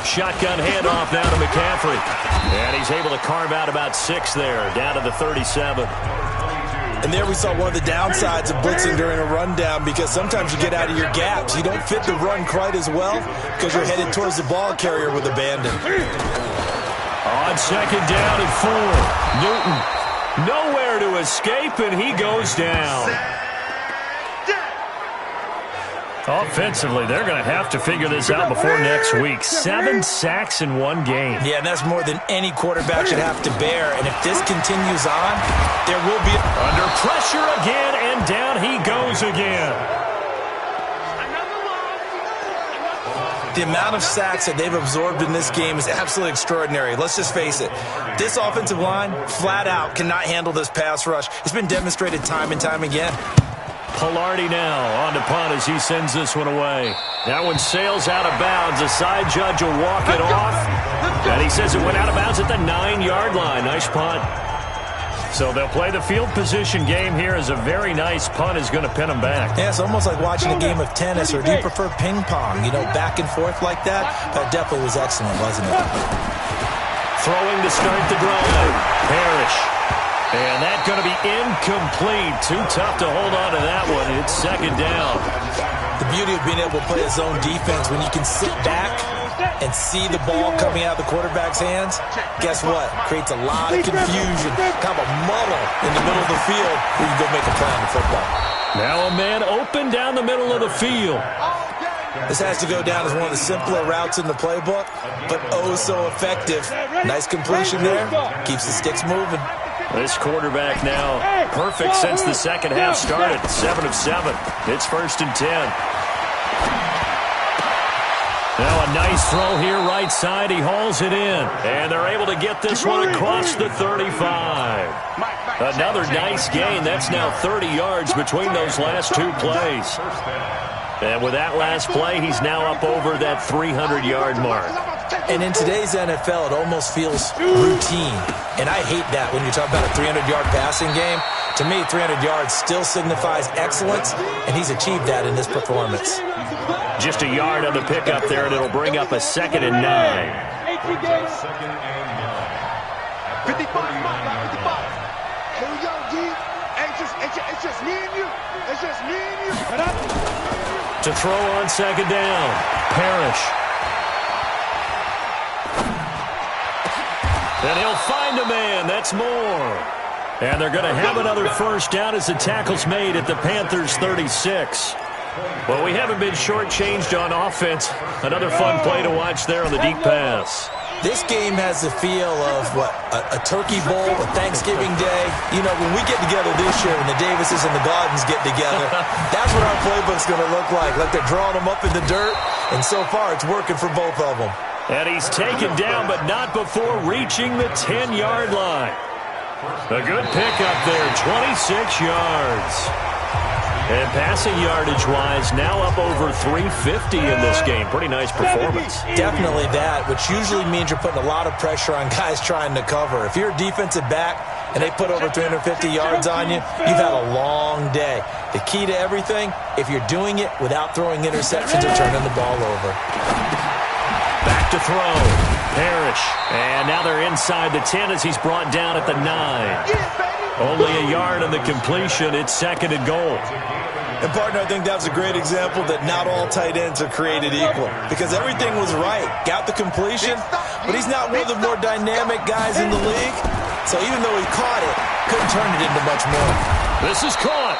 S3: Shotgun handoff now to McCaffrey. And he's able to carve out about 6 there, down to the 37.
S4: And there we saw one of the downsides of blitzing during a rundown because sometimes you get out of your gaps. You don't fit the run quite as well because you're headed towards the ball carrier with abandon.
S3: On 2nd down and 4. Newton nowhere to escape, and he goes down. Offensively, they're going to have to figure this out before next week. 7 sacks in one game.
S4: Yeah, and that's more than any quarterback should have to bear. And if this continues on, there will be...
S3: Under pressure again, and down he goes again.
S4: The amount of sacks that they've absorbed in this game is absolutely extraordinary. Let's just face it. This offensive line, flat out, cannot handle this pass rush. It's been demonstrated time and time again.
S3: Pilardi now on to punt as he sends this one away. That one sails out of bounds. The side judge will walk it off. And he says it went out of bounds at the 9-yard line. Nice punt. So they'll play the field position game here as a very nice punt is going to pin them back.
S4: Yeah, it's almost like watching a game of tennis, or do you prefer ping pong? You know, back and forth like that? That definitely was excellent, wasn't it?
S3: Throwing to start the drive. Parrish. And that's going to be incomplete. Too tough to hold on to that one. It's 2nd down.
S4: The beauty of being able to play a zone defense when you can sit back and see the ball coming out of the quarterback's hands, guess what? Creates a lot of confusion, kind of a muddle in the middle of the field where you go make a play on the football.
S3: Now a man open down the middle of the field.
S4: This has to go down as one of the simpler routes in the playbook, but oh so effective. Nice completion there. Keeps the sticks moving.
S3: This quarterback now perfect since the second half started. 7 of 7. It's 1st and 10. Now a nice throw here right side. He hauls it in. And they're able to get this one across the 35. Another nice gain. That's now 30 yards between those last 2 plays. And with that last play, he's now up over that 300-yard mark.
S4: And in today's NFL, it almost feels routine. And I hate that when you talk about a 300-yard passing game. To me, 300 yards still signifies excellence, and he's achieved that in this performance.
S3: Just a yard on the pickup there, and it'll bring up a 2nd and 9.
S7: 55, 55. Here we go, G. It's just me and you. It's just me and you.
S3: To throw on second down. Parrish. And he'll find a man. That's more. And they're going to have another first down as the tackle's made at the Panthers' 36. Well, we haven't been shortchanged on offense. Another fun play to watch there on the deep pass.
S4: This game has the feel of, a turkey bowl, a Thanksgiving day. You know, when we get together this year, when the Davises and the Gardens get together, that's what our playbook's going to look like. Like they're drawing them up in the dirt, and so far it's working for both of them.
S3: And he's taken down, but not before reaching the 10-yard line. A good pickup there, 26 yards. And passing yardage-wise, now up over 350 in this game. Pretty nice performance.
S4: Definitely that, which usually means you're putting a lot of pressure on guys trying to cover. If you're a defensive back and they put over 350 yards on you, you've had a long day. The key to everything, if you're doing it without throwing interceptions or turning the ball over.
S3: Back to throw. Parrish. And now they're inside the 10 as he's brought down at the 9. Only a yard on the completion. It's second and goal.
S4: And, partner, I think that's a great example that not all tight ends are created equal. Because everything was right. Got the completion, but he's not one of the more dynamic guys in the league. So even though he caught it, couldn't turn it into much more.
S3: This is caught.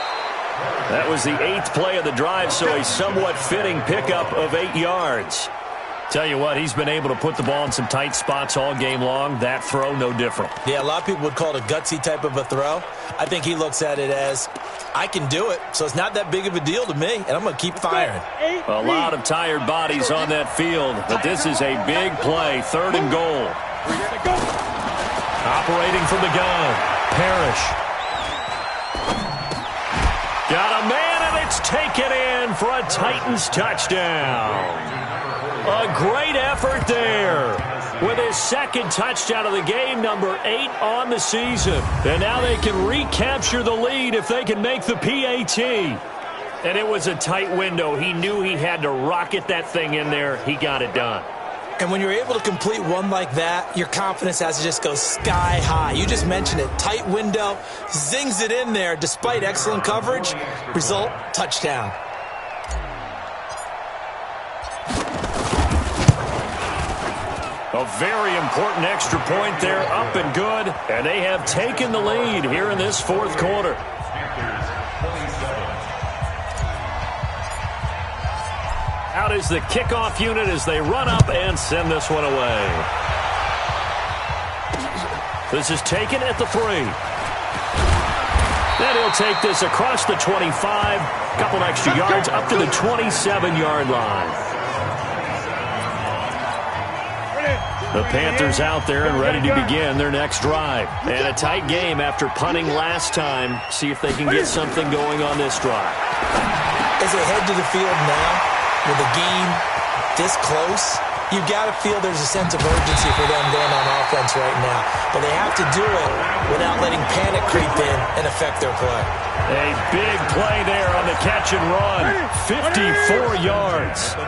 S3: That was the 8th play of the drive, so a somewhat fitting pickup of 8 yards. Tell you what, he's been able to put the ball in some tight spots all game long. That throw, no different.
S4: Yeah, a lot of people would call it a gutsy type of a throw. I think he looks at it as, I can do it, so it's not that big of a deal to me, and I'm going to keep firing.
S3: A lot of tired bodies on that field, but this is a big play, third and goal. Operating from the gun, Parrish. Got a man, and it's taken in for a Titans touchdown. A great effort there with his second touchdown of the game, number 8 on the season. And now they can recapture the lead if they can make the PAT. And it was a tight window. He knew he had to rocket that thing in there. He got it done.
S4: And when you're able to complete one like that, your confidence has to just go sky high. You just mentioned it. Tight window, zings it in there despite excellent coverage. Result, touchdown.
S3: A very important extra point there, up and good. And they have taken the lead here in this fourth quarter. Out is the kickoff unit as they run up and send this one away. This is taken at the 3. Then he'll take this across the 25. Couple extra yards up to the 27-yard line. The Panthers out there and ready to begin their next drive. And a tight game after punting last time. See if they can get something going on this drive.
S4: As they head to the field now, with the game this close, you've got to feel there's a sense of urgency for them going on offense right now. But they have to do it without letting panic creep in and affect their play.
S3: A big play there on the catch and run. 54 yards.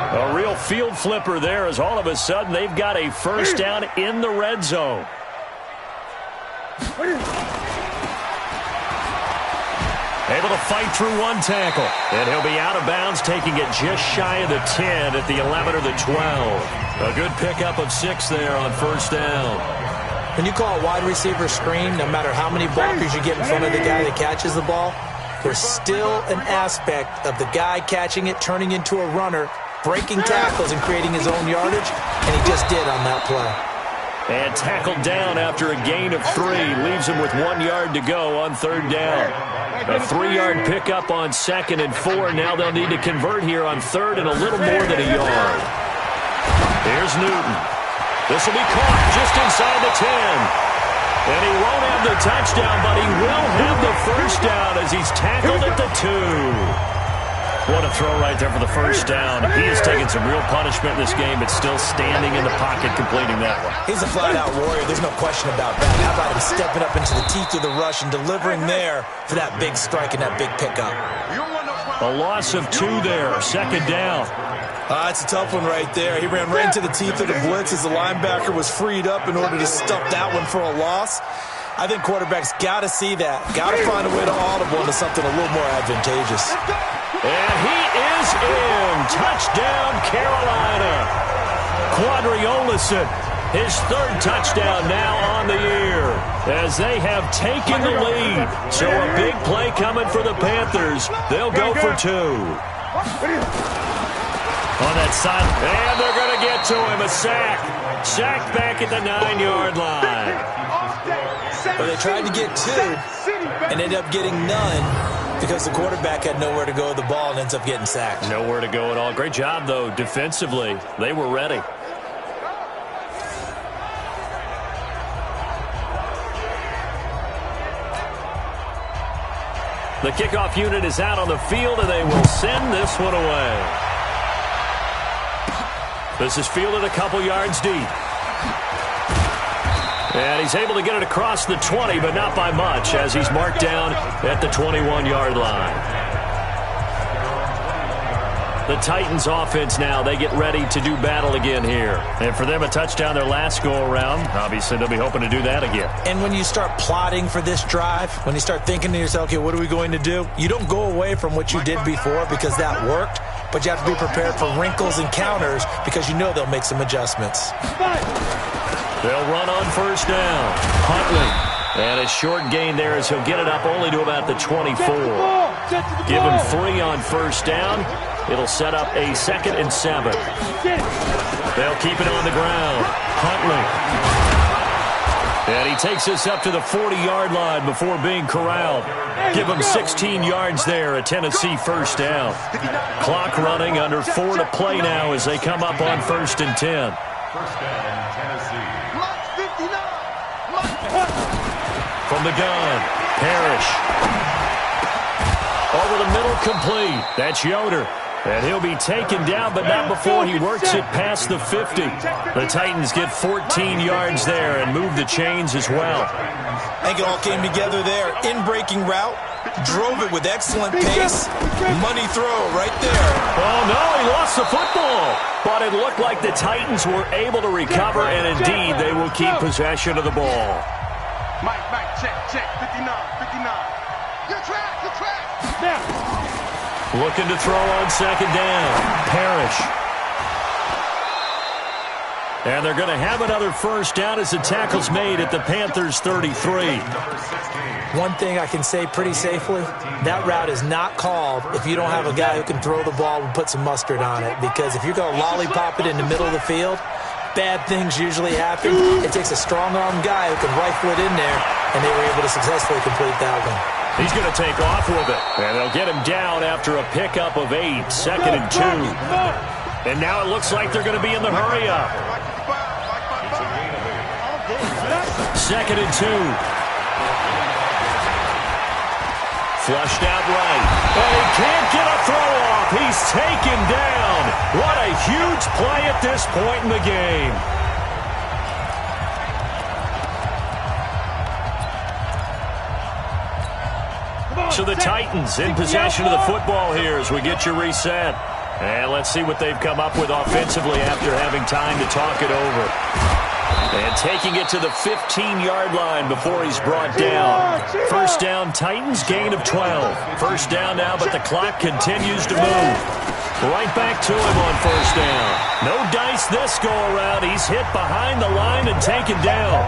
S3: A real field flipper there as all of a sudden they've got a first down in the red zone. Able to fight through one tackle. And he'll be out of bounds, taking it just shy of the 10 at the 11 or the 12. A good pickup of 6 there on first down.
S4: When you call a wide receiver screen, no matter how many blockers you get in front of the guy that catches the ball, there's still an aspect of the guy catching it, turning into a runner, breaking tackles and creating his own yardage, and he just did on that play.
S3: And tackled down after a gain of 3. Leaves him with 1 yard to go on third down. A 3-yard pickup on second and 4. Now they'll need to convert here on third and a little more than a yard. Here's Newton. This will be caught just inside the 10. And he won't have the touchdown, but he will have the first down as he's tackled at the 2. What a throw right there for the first down. He has taken some real punishment in this game, but still standing in the pocket completing that one.
S4: He's a flat-out warrior. There's no question about that. How about him stepping up into the teeth of the rush and delivering there for that big strike and that big pickup.
S3: A loss of 2 there. Second down.
S4: It's a tough one right there. He ran right into the teeth of the blitz as the linebacker was freed up in order to stuff that one for a loss. I think quarterbacks got to see that. Got to find a way to audible into something a little more advantageous.
S3: And he is touchdown, Carolina. Quadri Olison, his third touchdown now on the year, as they have taken the lead. So a big play coming for the Panthers. They'll go for 2. On that side, and they're going to get to him. A sack. Sacked back at the 9-yard line.
S4: Well, they tried to get 2 and ended up getting none because the quarterback had nowhere to go with the ball and ends up getting sacked.
S3: Nowhere to go at all. Great job, though, defensively. They were ready. The kickoff unit is out on the field, and they will send this one away. This is fielded a couple yards deep. And he's able to get it across the 20, but not by much, as he's marked down at the 21-yard line. The Titans offense now, they get ready to do battle again here. And for them, a touchdown their last go-around. Obviously, they'll be hoping to do that again.
S4: And when you start plotting for this drive, when you start thinking to yourself, okay, what are we going to do? You don't go away from what you did before because that worked, but you have to be prepared for wrinkles and counters because you know they'll make some adjustments.
S3: They'll run on first down. Huntley. And a short gain there as he'll get it up only to about the 24. Give him 3 on first down. It'll set up a 2nd and 7. They'll keep it on the ground. Huntley. And he takes us up to the 40-yard line before being corralled. Give him 16 yards there, a Tennessee first down. Clock running, under 4 to play now as they come up on 1st and 10.
S5: First down, Tennessee.
S3: From the gun, Parrish. Over the middle, complete. That's Yoder. And he'll be taken down, but not before he works it past the 50. The Titans get 14 yards there and move the chains as well.
S4: I think it all came together there. In-breaking route, drove it with excellent pace. Money throw right there.
S3: Oh, no, he lost the football. But it looked like the Titans were able to recover, and indeed, they will keep possession of the ball.
S7: Mike, check, 59. Good track. Now.
S3: Looking to throw on 2nd down. Parrish. And they're going to have another first down as the tackle's made at the Panthers' 33.
S4: One thing I can say pretty safely, that route is not called if you don't have a guy who can throw the ball and put some mustard on it. Because if you're going to lollipop it in the middle of the field, bad things usually happen. It takes a strong-arm guy who can rifle it in there, and they were able to successfully complete that one.
S3: He's going to take off with it. And they'll get him down after a pickup of 8, 2nd and 2. And now it looks like they're going to be in the hurry-up. 2nd and 2. Flushed out right. And he can't get a throw off. He's taken down. What a huge play at this point in the game. So the Titans in possession of the football here as we get you reset. And let's see what they've come up with offensively after having time to talk it over. And taking it to the 15-yard line before he's brought down. First down, Titans, gain of 12. First down now, but the clock continues to move. Right back to him on first down. No dice this go-around. He's hit behind the line and taken down.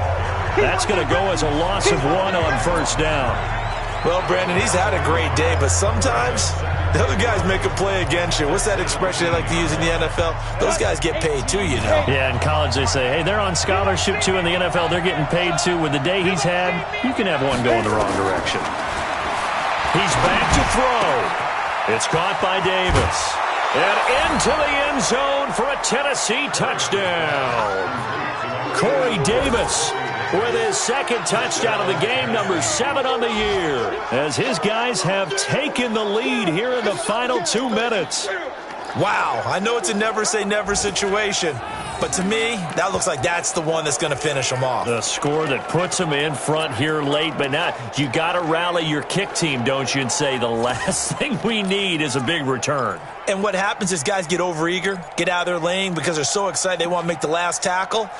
S3: That's going to go as a loss of 1 on first down.
S4: Well, Brandon, he's had a great day, but sometimes the other guys make a play against you. What's that expression they like to use in the NFL? Those guys get paid too, you know. Yeah, in college they say, hey, they're on scholarship too. In the NFL, they're getting paid too. With the day he's had, you can have one go in the wrong direction. He's back to throw. It's caught by Davis. And into the end zone for a Tennessee touchdown. Corey Davis with his 2nd touchdown of the game, number 7 on the year, as his guys have taken the lead here in the final 2 minutes. Wow, I know it's a never-say-never situation, but to me, that looks like that's the one that's going to finish them off.
S3: The score that puts them in front here late, but now you got to rally your kick team, don't you, and say the last thing we need is a big return.
S4: And what happens is guys get overeager, get out of their lane because they're so excited they want to make the last tackle.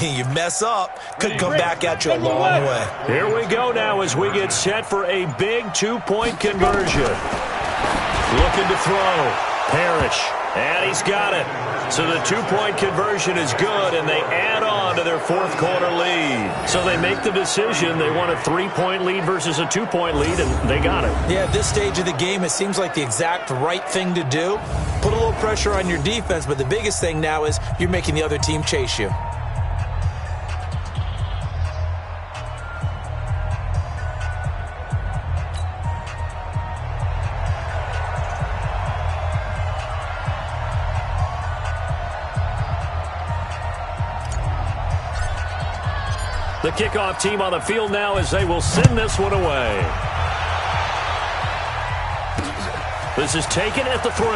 S4: You mess up, could come back at you a long way.
S3: Here we go now as we get set for a big 2-point conversion. Looking to throw. Parrish. push. And he's got it. So the two-point conversion is good, and they add on to their fourth quarter lead. So they make the decision. They want a three-point lead versus a two-point lead, and they got it.
S4: Yeah, at this stage of the game, it seems like the exact right thing to do. Put a little pressure on your defense, but the biggest thing now is you're making the other team chase you.
S3: The kickoff team on the field now as they will send this one away. This is taken at the 3.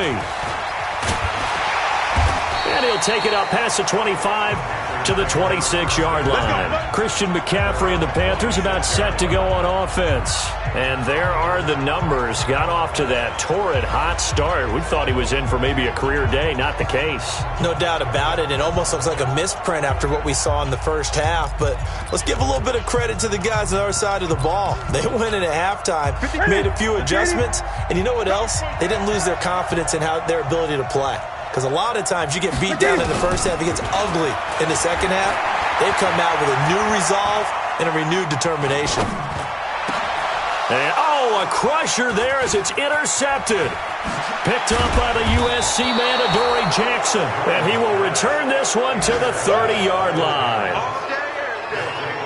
S3: And he'll take it up past the 25 to the 26-yard line. Christian McCaffrey and the Panthers about set to go on offense. And there are the numbers. Got off to that torrid hot start. We thought he was in for maybe a career day. Not the case.
S4: No doubt about it. It almost looks like a misprint after what we saw in the first half. But let's give a little bit of credit to the guys on our side of the ball. They went in at halftime, made a few adjustments. And you know what else? They didn't lose their confidence in their ability to play. Because a lot of times you get beat down in the first half. It gets ugly in the second half. They come out with a new resolve and a renewed determination.
S3: And, a crusher there as it's intercepted. Picked up by the USC man, Adoree Jackson. And he will return this one to the 30-yard line.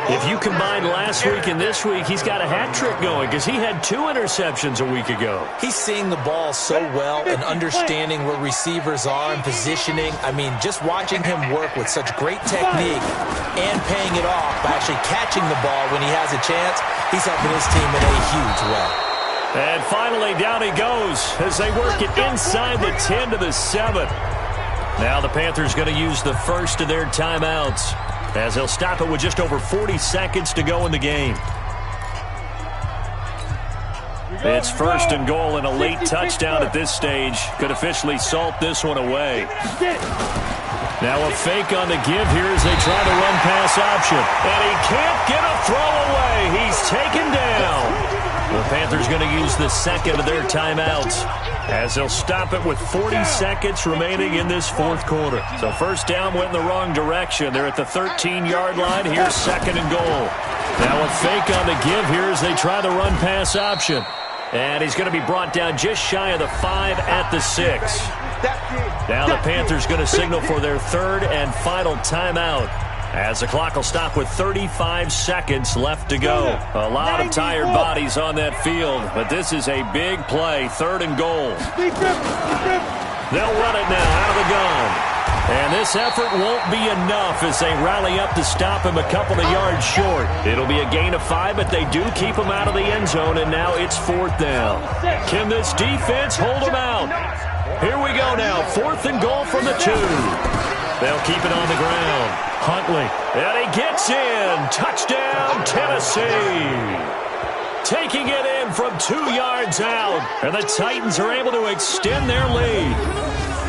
S3: If you combine last week and this week, he's got a hat trick going because he had 2 interceptions a week ago.
S4: He's seeing the ball so well and understanding where receivers are and positioning. I mean, just watching him work with such great technique and paying it off by actually catching the ball when he has a chance, he's helping his team in a huge way.
S3: And finally, down he goes as they work it inside the 10 to the 7. Now the Panthers going to use the first of their timeouts, as they'll stop it with just over 40 seconds to go in the game. It's first and goal, and a late touchdown at this stage could officially salt this one away. Now a fake on the give here as they try the run-pass option. And he can't get a throw away. He's taken down. The Panthers going to use the second of their timeouts, as they'll stop it with 40 seconds remaining in this fourth quarter. So first down went in the wrong direction. They're at the 13-yard line. Here's second and goal. Now a fake on the give here as they try the run-pass option. And he's going to be brought down just shy of the 5 at the 6. Now the Panthers going to signal for their third and final timeout, as the clock will stop with 35 seconds left to go. A lot of tired bodies on that field, but this is a big play, third and goal. They'll run it now out of the gun. And this effort won't be enough as they rally up to stop him a couple of yards short. It'll be a gain of 5, but they do keep him out of the end zone, and now it's fourth down. Can this defense hold him out? Here we go now, fourth and goal from the 2. They'll keep it on the ground. Huntley, and he gets in. Touchdown, Tennessee. Taking it in from 2 yards out, and the Titans are able to extend their lead.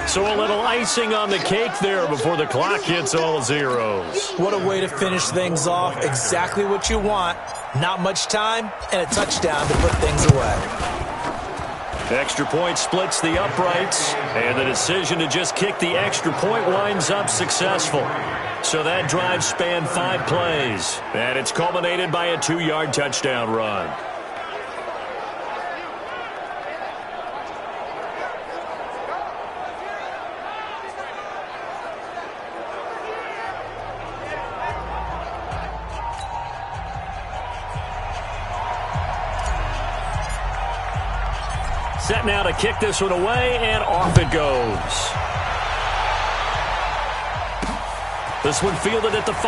S3: So a little icing on the cake there before the clock hits all zeros.
S4: What a way to finish things off. Exactly what you want. Not much time and a touchdown to put things away.
S3: Extra point splits the uprights, and the decision to just kick the extra point winds up successful. So that drive spanned 5 plays, and it's culminated by a 2-yard touchdown run. Set now to kick this one away, and off it goes. This one fielded at the 5.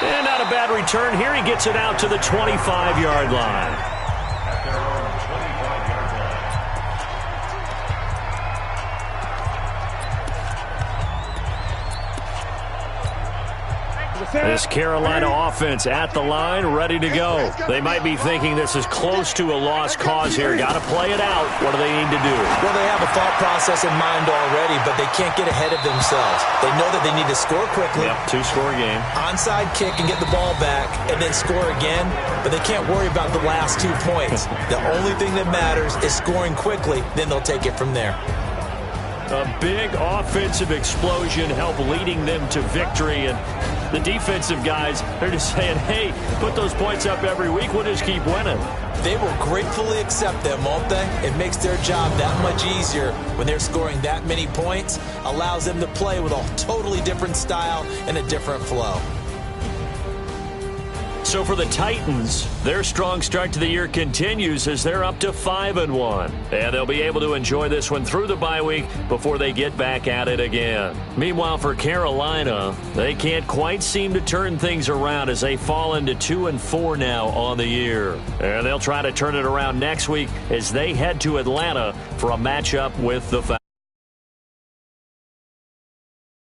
S3: And not a bad return here. He gets it out to the 25-yard line. This Carolina offense at the line, ready to go. They might be thinking this is close to a lost cause here. Got to play it out. What do they need to do?
S4: Well, they have a thought process in mind already, but they can't get ahead of themselves. They know that they need to score quickly.
S3: Yep, two-score game.
S4: Onside kick and get the ball back and then score again, but they can't worry about the last 2 points. The only thing that matters is scoring quickly, then they'll take it from there.
S3: A big offensive explosion helped leading them to victory, and the defensive guys, they're just saying, hey, put those points up every week, we'll just keep winning.
S4: They will gratefully accept them, won't they? It makes their job that much easier when they're scoring that many points, allows them to play with a totally different style and a different flow.
S3: So for the Titans, their strong start to the year continues as they're up to 5-1. And they'll be able to enjoy this one through the bye week before they get back at it again. Meanwhile, for Carolina, they can't quite seem to turn things around as they fall into 2-4 now on the year. And they'll try to turn it around next week as they head to Atlanta for a matchup with the Falcons.